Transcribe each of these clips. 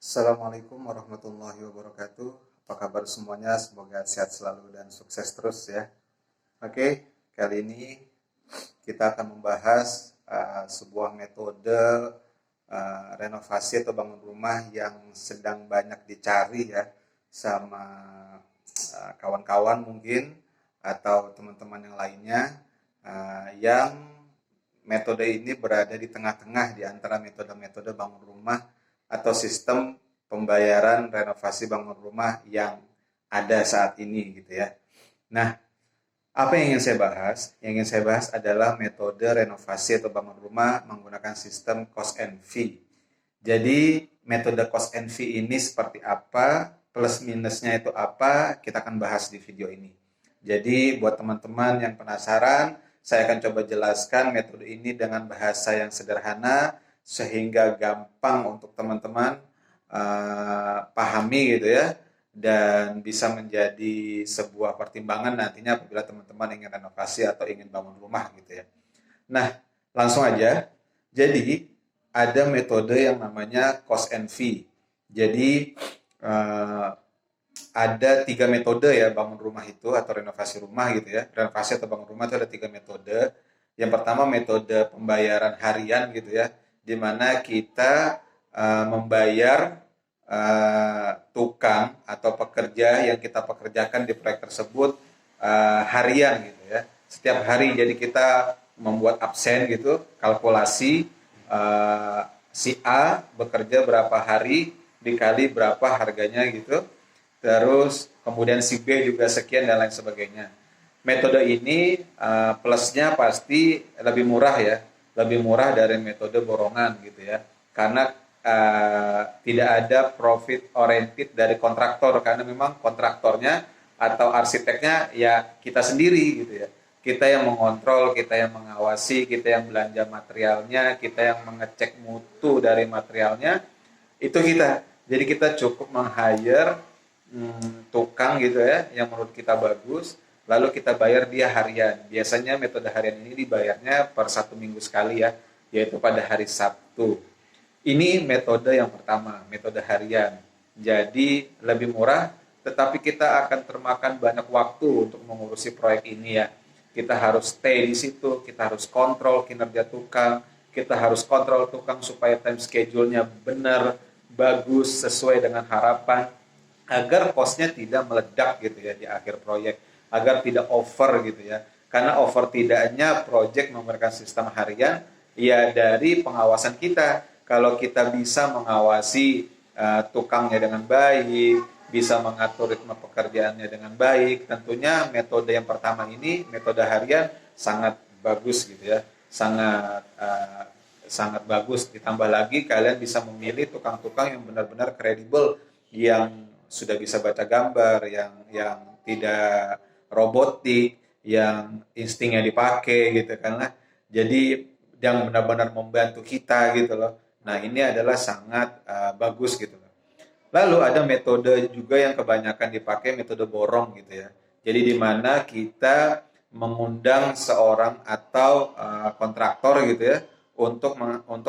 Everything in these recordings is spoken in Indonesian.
Assalamualaikum warahmatullahi wabarakatuh. Apa kabar semuanya? Semoga sehat selalu dan sukses terus ya. Oke, kali ini kita akan membahas sebuah metode renovasi atau bangun rumah yang sedang banyak dicari ya sama kawan-kawan mungkin atau teman-teman yang lainnya, yang metode ini berada di tengah-tengah di antara metode-metode bangun rumah atau sistem pembayaran renovasi bangun rumah yang ada saat ini gitu ya. Nah, apa yang ingin saya bahas? Yang ingin saya bahas adalah metode renovasi atau bangun rumah menggunakan sistem cost and fee. Jadi, metode cost and fee ini seperti apa? Plus minusnya itu apa? Kita akan bahas di video ini. Jadi, buat teman-teman yang penasaran, saya akan coba jelaskan metode ini dengan bahasa yang sederhana sehingga gampang untuk teman-teman pahami gitu ya, dan bisa menjadi sebuah pertimbangan nantinya apabila teman-teman ingin renovasi atau ingin bangun rumah gitu ya. Nah, langsung aja. Jadi, ada metode yang namanya cost and fee. Jadi, ada 3 metode ya bangun rumah itu atau renovasi rumah gitu ya. Renovasi atau bangun rumah itu ada 3 metode. Yang pertama metode pembayaran harian gitu ya, di mana kita membayar tukang atau pekerja yang kita pekerjakan di proyek tersebut harian gitu ya. Setiap hari jadi kita membuat absen gitu, kalkulasi si A bekerja berapa hari dikali berapa harganya gitu. Terus kemudian si B juga sekian dan lain sebagainya. Metode ini plusnya pasti lebih murah ya, lebih murah dari metode borongan gitu ya. Karena tidak ada profit oriented dari kontraktor, karena memang kontraktornya atau arsiteknya ya kita sendiri gitu ya. Kita yang mengontrol, kita yang mengawasi, kita yang belanja materialnya, kita yang mengecek mutu dari materialnya, itu kita. Jadi kita cukup meng-hire tukang gitu ya, yang menurut kita bagus, lalu kita bayar dia harian. Biasanya metode harian ini dibayarnya per 1 minggu sekali ya, yaitu pada hari Sabtu. Ini metode yang pertama, metode harian. Jadi lebih murah, tetapi kita akan termakan banyak waktu untuk mengurusi proyek ini ya. Kita harus stay di situ, kita harus kontrol kinerja tukang, kita harus kontrol tukang supaya time schedule-nya benar, bagus, sesuai dengan harapan, agar cost-nya tidak meledak gitu ya di akhir proyek, agar tidak over gitu ya. Karena over tidaknya proyek memberikan sistem harian ya dari pengawasan kita. Kalau kita bisa mengawasi tukangnya dengan baik, bisa mengatur ritme pekerjaannya dengan baik, tentunya metode yang pertama ini, metode harian sangat bagus gitu ya, sangat bagus. Ditambah lagi kalian bisa memilih tukang-tukang yang benar-benar kredibel, yang sudah bisa baca gambar, yang tidak robotik, yang instingnya dipakai gitu kan lah. Jadi yang benar-benar membantu kita gitu loh. Nah, ini adalah sangat bagus gitu loh. Lalu ada metode juga yang kebanyakan dipakai, metode borong gitu ya. Jadi di mana kita mengundang seorang atau kontraktor gitu ya untuk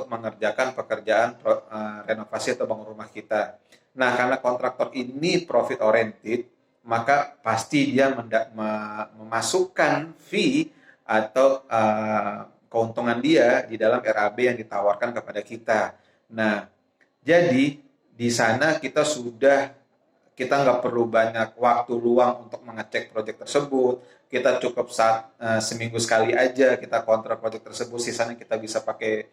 mengerjakan pekerjaan renovasi atau bangun rumah kita. Nah, karena kontraktor ini profit oriented, maka pasti dia memasukkan fee atau keuntungan dia di dalam RAB yang ditawarkan kepada kita. Nah, jadi di sana kita nggak perlu banyak waktu luang untuk mengecek proyek tersebut. Kita cukup seminggu sekali aja kita kontrak proyek tersebut. Sisanya kita bisa pakai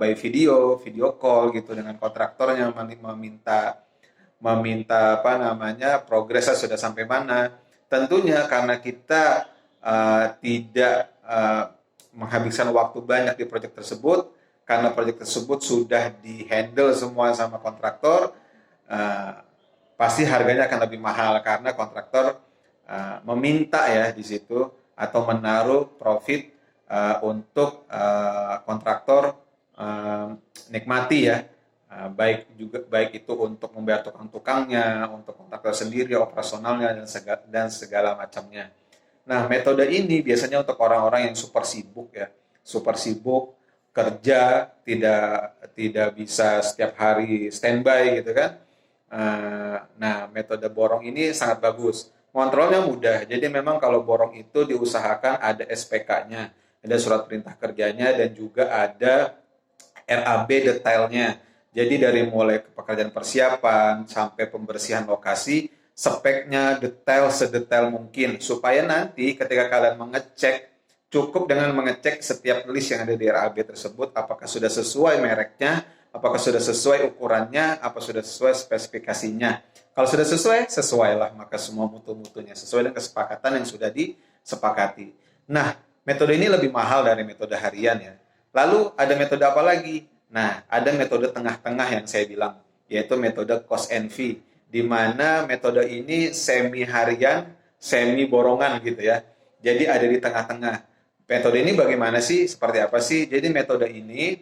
by video call gitu dengan kontraktornya, meminta apa namanya progresnya sudah sampai mana. Tentunya karena kita tidak menghabiskan waktu banyak di proyek tersebut, karena proyek tersebut sudah dihandle semua sama kontraktor, pasti harganya akan lebih mahal karena kontraktor meminta ya di situ atau menaruh profit untuk kontraktor nikmati ya. Baik itu untuk membayar tukang-tukangnya, untuk kontraktor sendiri, operasionalnya dan segala macamnya. Nah, metode ini biasanya untuk orang-orang yang super sibuk ya, super sibuk, kerja, tidak bisa setiap hari standby gitu kan. Nah, metode borong ini sangat bagus. Kontrolnya mudah. Jadi memang kalau borong itu diusahakan ada SPK-nya, ada surat perintah kerjanya, dan juga ada RAB detailnya. Jadi dari mulai pekerjaan persiapan sampai pembersihan lokasi, speknya detail sedetail mungkin supaya nanti ketika kalian mengecek, cukup dengan mengecek setiap list yang ada di RAB tersebut apakah sudah sesuai mereknya, apakah sudah sesuai ukurannya, apa sudah sesuai spesifikasinya. Kalau sudah sesuai, sesuailah maka semua mutu-mutunya sesuai dengan kesepakatan yang sudah disepakati. Nah, metode ini lebih mahal dari metode harian ya. Lalu ada metode apa lagi? Nah, ada metode tengah-tengah yang saya bilang, yaitu metode cost and fee, di mana metode ini semi harian, semi borongan gitu ya. Jadi ada di tengah-tengah. Metode ini bagaimana sih? Seperti apa sih? Jadi metode ini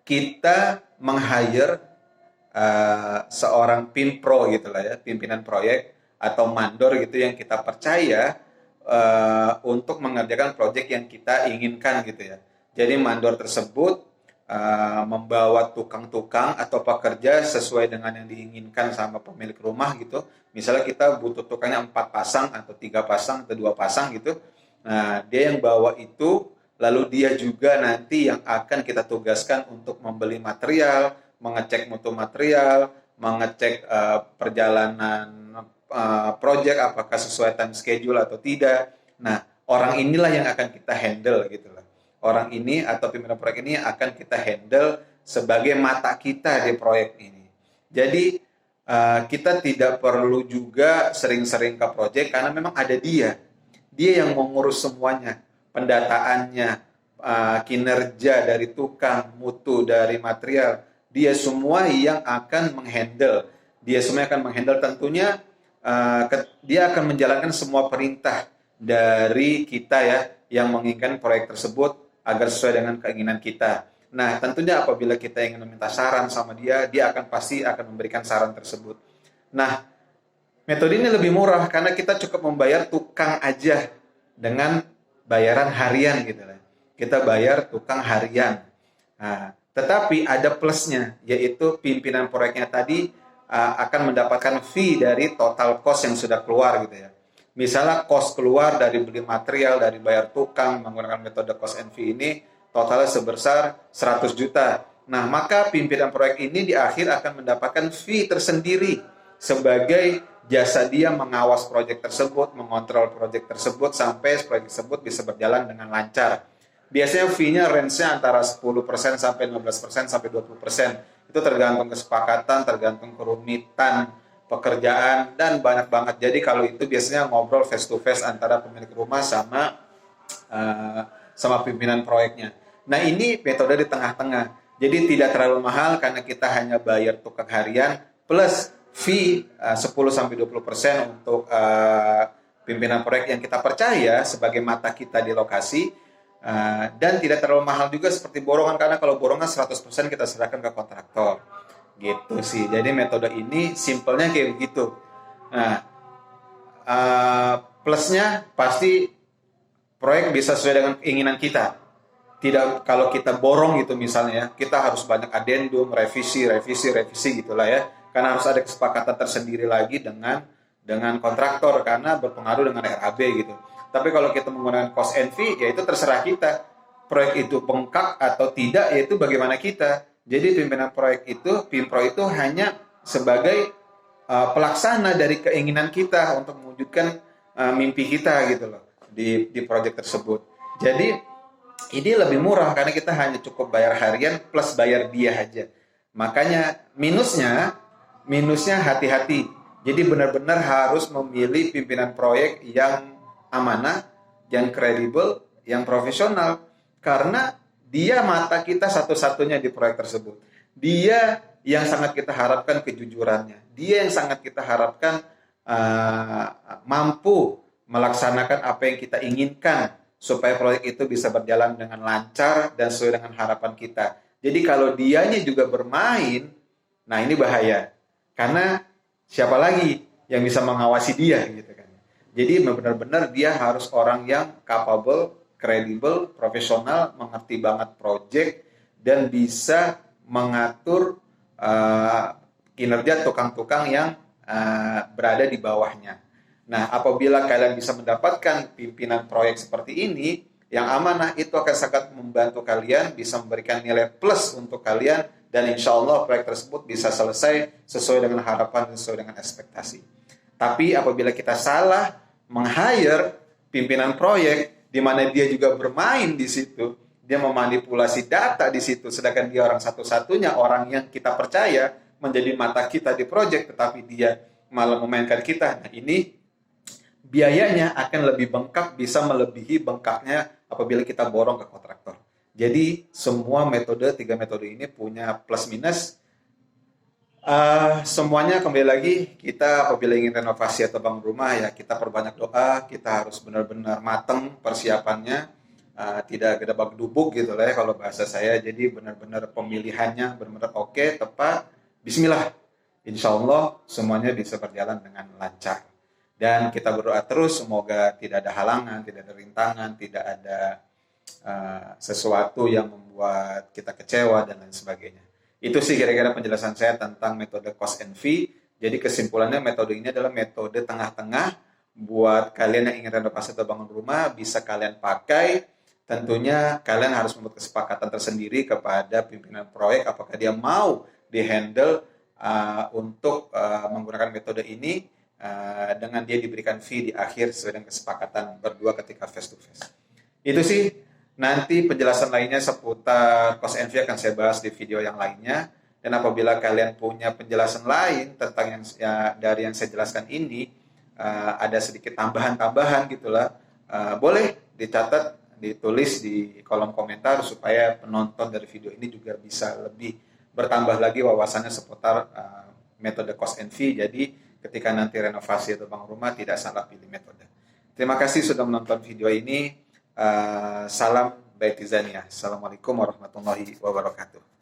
kita meng-hire seorang PIMPRO gitu lah ya, pimpinan proyek atau mandor gitu yang kita percaya untuk mengerjakan proyek yang kita inginkan gitu ya. Jadi mandor tersebut membawa tukang-tukang atau pekerja sesuai dengan yang diinginkan sama pemilik rumah gitu. Misalnya kita butuh tukangnya 4 pasang atau 3 pasang atau 2 pasang gitu. Nah, dia yang bawa itu, lalu dia juga nanti yang akan kita tugaskan untuk membeli material, mengecek mutu material, mengecek perjalanan project apakah sesuai time schedule atau tidak. Nah, orang inilah yang akan kita handle gitu loh. Orang ini atau pimpinan proyek ini akan kita handle sebagai mata kita di proyek ini. Jadi kita tidak perlu juga sering-sering ke proyek karena memang ada dia. Dia yang mengurus semuanya, pendataannya, kinerja dari tukang, mutu dari material. Dia semua yang akan menghandle. Dia semua akan menghandle tentunya dia akan menjalankan semua perintah dari kita ya yang menginginkan proyek tersebut agar sesuai dengan keinginan kita. Nah, tentunya apabila kita ingin meminta saran sama dia, dia pasti akan memberikan saran tersebut. Nah, metode ini lebih murah karena kita cukup membayar tukang aja dengan bayaran harian gitu lah. Kita bayar tukang harian. Nah, tetapi ada plusnya, yaitu pimpinan proyeknya tadi akan mendapatkan fee dari total cost yang sudah keluar gitu ya. Misalnya cost keluar dari beli material, dari bayar tukang menggunakan metode cost and fee ini totalnya sebesar 100 juta. Nah, maka pimpinan proyek ini di akhir akan mendapatkan fee tersendiri sebagai jasa dia mengawas proyek tersebut, mengontrol proyek tersebut sampai proyek tersebut bisa berjalan dengan lancar. Biasanya fee-nya range-nya antara 10% sampai 15% sampai 20%. Itu tergantung kesepakatan, tergantung kerumitan pekerjaan, dan banyak banget. Jadi kalau itu biasanya ngobrol face to face antara pemilik rumah sama pimpinan proyeknya. Nah, ini metode di tengah-tengah. Jadi tidak terlalu mahal karena kita hanya bayar tukang harian plus fee 10-20% untuk pimpinan proyek yang kita percaya sebagai mata kita di lokasi, dan tidak terlalu mahal juga seperti borongan, karena kalau borongan 100% kita serahkan ke kontraktor gitu sih. Jadi metode ini simpelnya kayak begitu. Nah, plusnya pasti proyek bisa sesuai dengan keinginan kita. Tidak kalau kita borong gitu misalnya, kita harus banyak adendum, revisi gitulah ya. Karena harus ada kesepakatan tersendiri lagi dengan kontraktor karena berpengaruh dengan RAB gitu. Tapi kalau kita menggunakan cost and fee, ya itu terserah kita. Proyek itu bengkak atau tidak, yaitu bagaimana kita. Jadi pimpinan proyek itu, PIMPRO itu hanya sebagai pelaksana dari keinginan kita untuk mewujudkan mimpi kita gitu loh di proyek tersebut. Jadi ini lebih murah karena kita hanya cukup bayar harian plus bayar dia aja. Makanya minusnya hati-hati. Jadi benar-benar harus memilih pimpinan proyek yang amanah, yang kredibel, yang profesional. Karena dia mata kita satu-satunya di proyek tersebut. Dia yang sangat kita harapkan kejujurannya. Dia yang sangat kita harapkan mampu melaksanakan apa yang kita inginkan supaya proyek itu bisa berjalan dengan lancar dan sesuai dengan harapan kita. Jadi kalau dianya juga bermain, nah ini bahaya. Karena siapa lagi yang bisa mengawasi dia gitu kan. Jadi benar-benar dia harus orang yang capable, kredibel, profesional, mengerti banget project, dan bisa mengatur kinerja tukang-tukang yang berada di bawahnya. Nah, apabila kalian bisa mendapatkan pimpinan proyek seperti ini, yang amanah, itu akan sangat membantu kalian, bisa memberikan nilai plus untuk kalian, dan insya Allah proyek tersebut bisa selesai sesuai dengan harapan, sesuai dengan ekspektasi. Tapi apabila kita salah meng-hire pimpinan proyek, di mana dia juga bermain di situ, dia memanipulasi data di situ, sedangkan dia orang satu-satunya orang yang kita percaya menjadi mata kita di proyek, tetapi dia malah memainkan kita. Nah, ini biayanya akan lebih bengkak, bisa melebihi bengkaknya apabila kita borong ke kontraktor. Jadi semua metode, 3 metode ini punya plus minus. Semuanya kembali lagi, kita apabila ingin renovasi atau bangun rumah, ya kita perbanyak doa, kita harus benar-benar mateng persiapannya, tidak gedebak-gedubuk gitu lah ya kalau bahasa saya. Jadi benar-benar pemilihannya benar-benar oke, tepat, bismillah. Insya Allah semuanya bisa berjalan dengan lancar. Dan kita berdoa terus, semoga tidak ada halangan, tidak ada rintangan, tidak ada sesuatu yang membuat kita kecewa, dan lain sebagainya. Itu sih kira-kira penjelasan saya tentang metode cost and fee. Jadi kesimpulannya, metode ini adalah metode tengah-tengah buat kalian yang ingin renovasi atau bangun rumah, bisa kalian pakai. Tentunya kalian harus membuat kesepakatan tersendiri kepada pimpinan proyek, apakah dia mau di-handle untuk menggunakan metode ini, dengan dia diberikan fee di akhir sesuai dengan kesepakatan berdua ketika face to face. Itu sih, nanti penjelasan lainnya seputar cost and fee akan saya bahas di video yang lainnya. Dan apabila kalian punya penjelasan lain tentang yang dari yang saya jelaskan ini, ada sedikit tambahan-tambahan gitulah, boleh dicatat, ditulis di kolom komentar supaya penonton dari video ini juga bisa lebih bertambah lagi wawasannya seputar metode cost and fee. Jadi ketika nanti renovasi atau bangun rumah, tidak salah pilih metode. Terima kasih sudah menonton video ini. Salam Baitizania. Assalamualaikum warahmatullahi wabarakatuh.